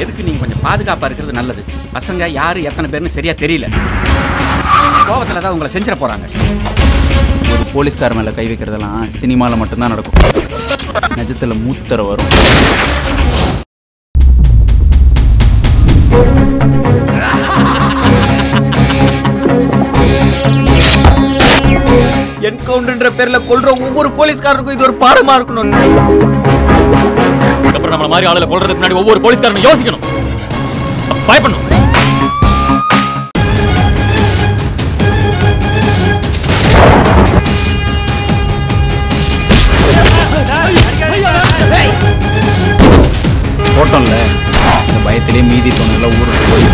எதுக்கு நீங்க கொஞ்சம் பாதுகாப்பா இருக்கிறது நல்லது. பசங்க யாரு எத்தனை பேர்னு சரியா தெரியல. கோவத்துல தான் உங்களை செஞ்சிட போறாங்க. ஒரு போலீஸ்கார மேல கை வைக்கிறதெல்லாம் சினிமாவில் மட்டும்தான் நடக்கும். நிஜத்துல மூத்தர வரும். என்கவுண்டர்ன்ற பேர்ல கொல்ற ஒவ்வொரு போலீஸ்காரருக்கும் இது ஒரு பாடமா இருக்கணும். அப்புறம் நம்மள மாதிரி ஆளுல கொல்றதுக்கு முன்னாடி ஒவ்வொரு போலீஸ்காரனும் யோசிக்கணும், பயப்படணும். போட்டோம்ல, இந்த பயத்திலே மீதி தோணுல ஊருக்கு போய்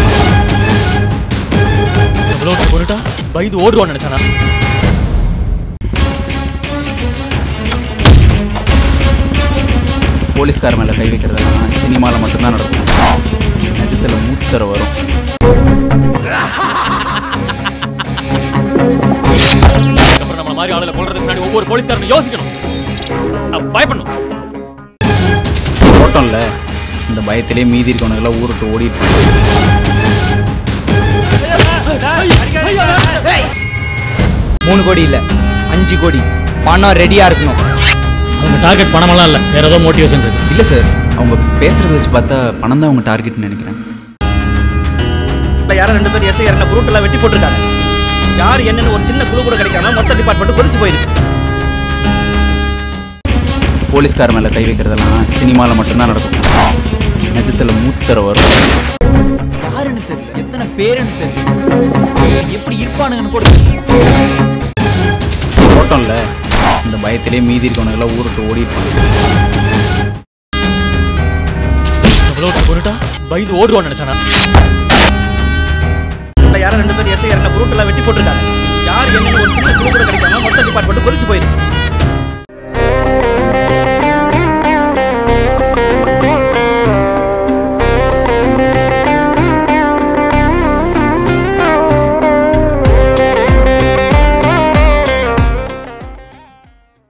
எவ்வளோ போட்டுட்டா பயந்து ஓடுவான்னு நினைச்சானா? போலீஸ்கார மேல கை வைக்கிறதெல்லாம் சினிமாவில் மட்டும்தான் நடக்கும். நிஜத்துல மூத்தர வரும். அப்புறம் நம்மள மாதிரி ஆளுல கொல்றதுக்கு முன்னாடி ஒவ்வொரு போலீஸ்காரனும் யோசிக்கணும், பயப்படணும். போட்டோம்ல, இந்த பயத்திலே மீதி இருக்கவனுங்கெல்லாம் ஊருக்கு ஓடிட்டு 3 கோடி இல்ல 5 கோடி பணம் ரெடியா இருக்கணும். அவங்க டார்கெட் பணமெல்லாம் இல்ல, வேற ஏதோ மோட்டிவேஷன் இருக்கு. இல்லை சார், அவங்க பேசுறத வச்சு பார்த்தா பணம் தான் அவங்க டார்கெட்னு நினைக்கிறேன். யாரும் 2 பேர் எஸ்ஐ யாரா புரூட்டெல்லாம் வெட்டி போட்டிருக்காங்க. யார் என்னன்னு ஒரு சின்ன குழு கூட கிடைக்காம மொத்த டிபார்ட்மெண்ட் கொதிச்சு போயிருக்கு. போலீஸ்கார மேல கை வைக்கிறதெல்லாம் சினிமாவில் மட்டும்தான் நடக்கும். நிஜத்துல மூத்தர வரும். யாருன்னு தெரியல, எத்தனை பேருன்னு தெரியல, எப்படி இருப்பானுங்கன்னு கூட போட்டோம்ல, இந்த பயத்திலே மீதி இருக்கவனுங்கெல்லாம் ஊருக்கு ஓடிட்டு எவ்வளோ போட்டுட்டா பயந்து ஓடுவான்னு நினைச்சானா? யாரும் 2 பேர் எஸ்ஐ யாரா புரூட்டெல்லாம் வெட்டி போட்டிருக்காங்க. யார் என்னன்னு ஒரு சின்ன குழு கூட கிடைக்காம மொத்த டிபார்ட்மெண்ட் கொதிச்சு போயிருக்கு.